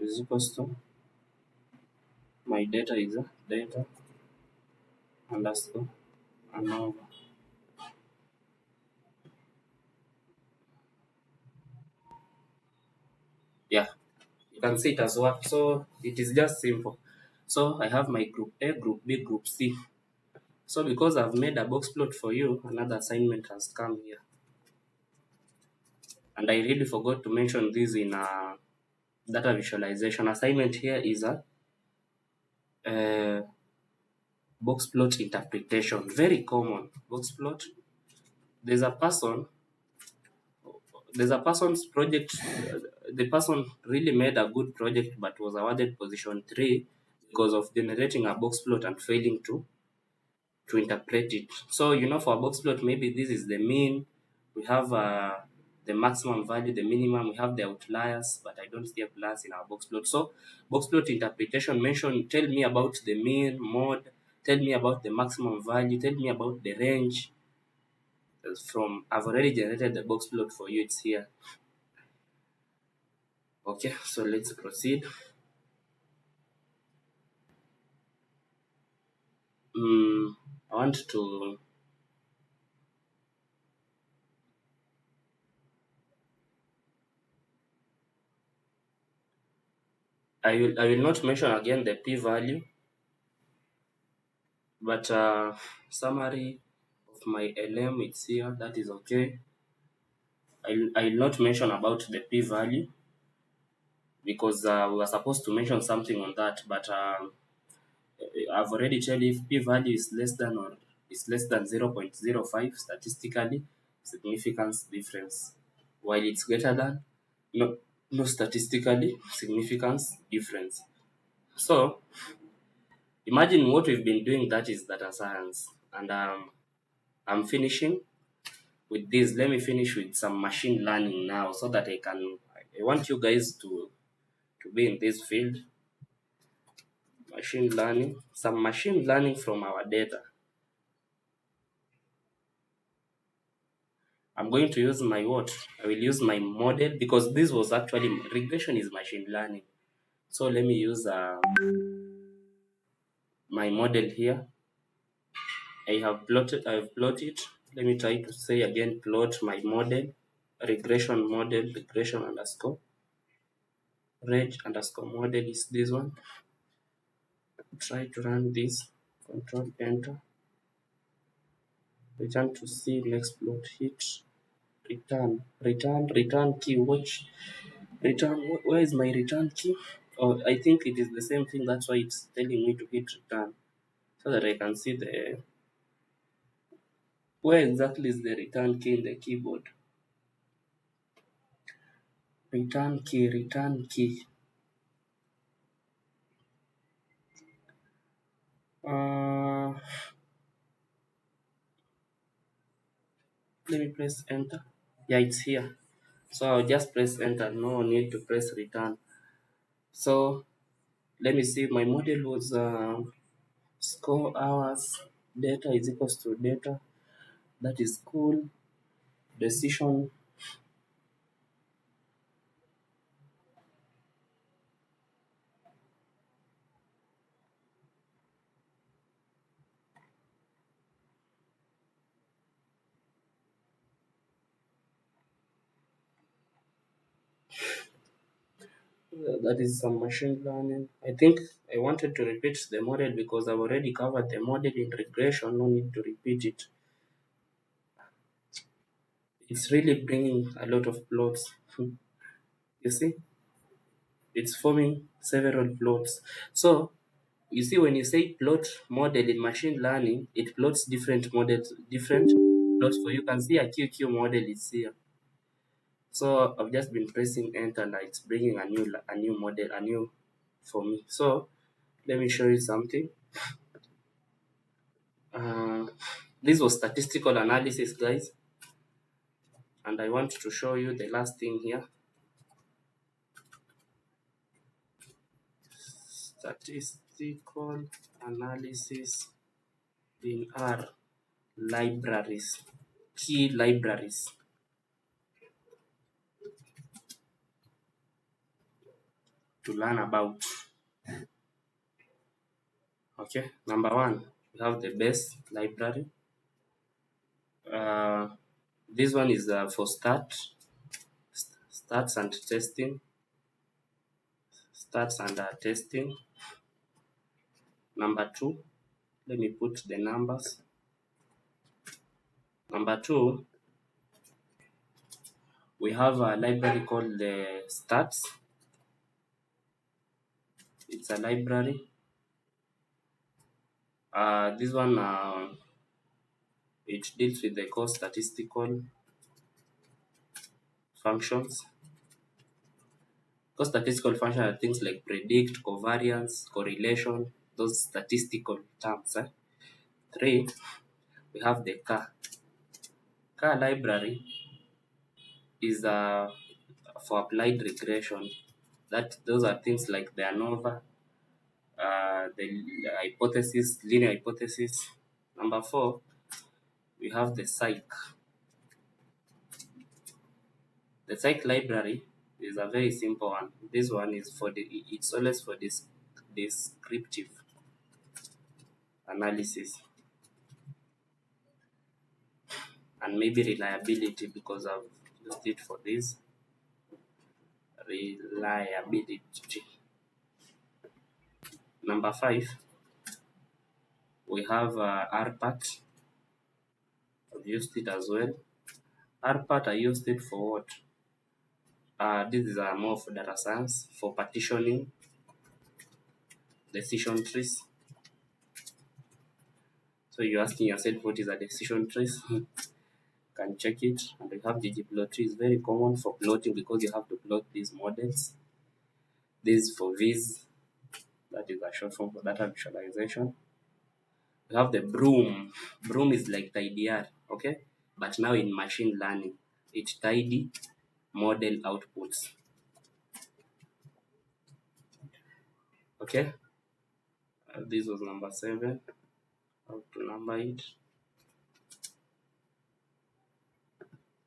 is equals to my data is a data underscore ANOVA. Yeah, you can see it as work. So it is just simple. So I have my group A, group B, group C. So because I've made a box plot for you, another assignment has come here. And I really forgot to mention this in a data visualization. Assignment here is a box plot interpretation. Very common. Box plot. There's a person's project. The person really made a good project but was awarded position 3 because of generating a box plot and failing to interpret it. So, for a box plot, maybe this is the mean. We have the maximum value, the minimum. We have the outliers, but I don't see outliers in our box plot. So, box plot interpretation tell me about the mean, mode, tell me about the maximum value, tell me about the range. I've already generated the box plot for you. It's here. Okay, so let's proceed. I want to I will not mention again the p-value, but summary of my LM it's here. That is okay. I will not mention about the p-value because we were supposed to mention something on that, but I've already told you if p-value is less than 0.05 statistically significance difference, while it's greater than no statistically significance difference. So imagine what we've been doing, that is data science, and I'm finishing with this. Let me finish with some machine learning now so that I want you guys to be in this field. Some machine learning from our data. I'm going to use my what? I will use my model because this was actually regression is machine learning. So let me use my model here. I've plotted. Let me try to say again, plot my model, regression underscore reg underscore model is this one. Try to run this, control enter, return to C, next plot, hit, return key, watch, return, where is my return key? Oh, I think it is the same thing, that's why it's telling me to hit return, so that I can see where exactly is the return key in the keyboard. Return key. Let me press enter. Yeah, it's here. So I'll just press enter. No need to press return. So let me see. My model was score hours. Data is equals to data. That is cool. Decision. That is some machine learning. I think I wanted to repeat the model because I've already covered the model in regression. No need to repeat it. It's really bringing a lot of plots. You see, it's forming several plots. So you see, when you say plot model in machine learning, it plots different models, different plots for you. You can see a QQ model is here. So I've just been pressing enter and it's bringing a new model, a new for me. So let me show you something. Uh, this was statistical analysis, guys, and I want to show you the last thing here. Statistical analysis in our libraries, key libraries to learn about. Okay, number one, we have the base library. This one is for stats and testing. Stats and testing. Number two, let me put the numbers. Number two, we have a library called the stats. It's a library. This one, it deals with the core statistical functions. Core statistical functions are things like predict, covariance, correlation, those statistical terms. Three, we have the car. Car library is for applied regression. Those are things like the ANOVA, the hypothesis, linear hypothesis. Number four, we have the psych. The psych library is a very simple one. This one is it's always for this descriptive analysis and maybe reliability, because I've used it for this reliability. Number five, we have rpart. I've used it as well. rpart, I used it for what? This is more for data science, for partitioning decision trees. So you're asking yourself, what is a decision trees? Can check it. And we have ggplot. Is very common for plotting because you have to plot these models. This for viz, that is a short form for data visualization. We have the broom. Broom is like TidyR, okay? But now in machine learning, it's tidy model outputs. Okay? This was number 7. How to number it?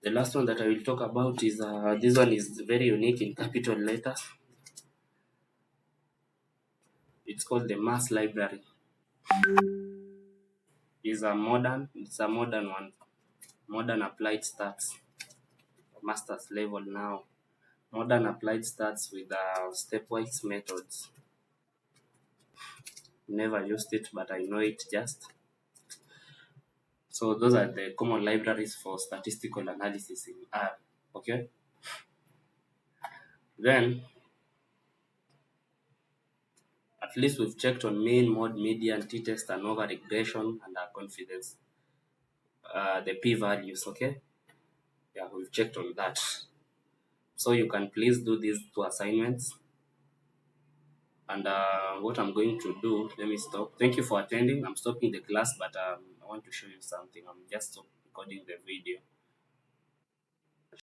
The last one that I will talk about is this one is very unique in capital letters. It's called the mass library. It's a modern one. Modern applied stats. Master's level now. Modern applied stats with stepwise methods. Never used it, but I know it just. So those are the common libraries for statistical analysis in R. Okay. Then, at least we've checked on mean, mode, median, t-test, ANOVA, regression, and our confidence. The p-values, okay? Yeah, we've checked on that. So you can please do these 2 assignments. And what I'm going to do, let me stop. Thank you for attending. I'm stopping the class, but I want to show you something. I'm just recording the video.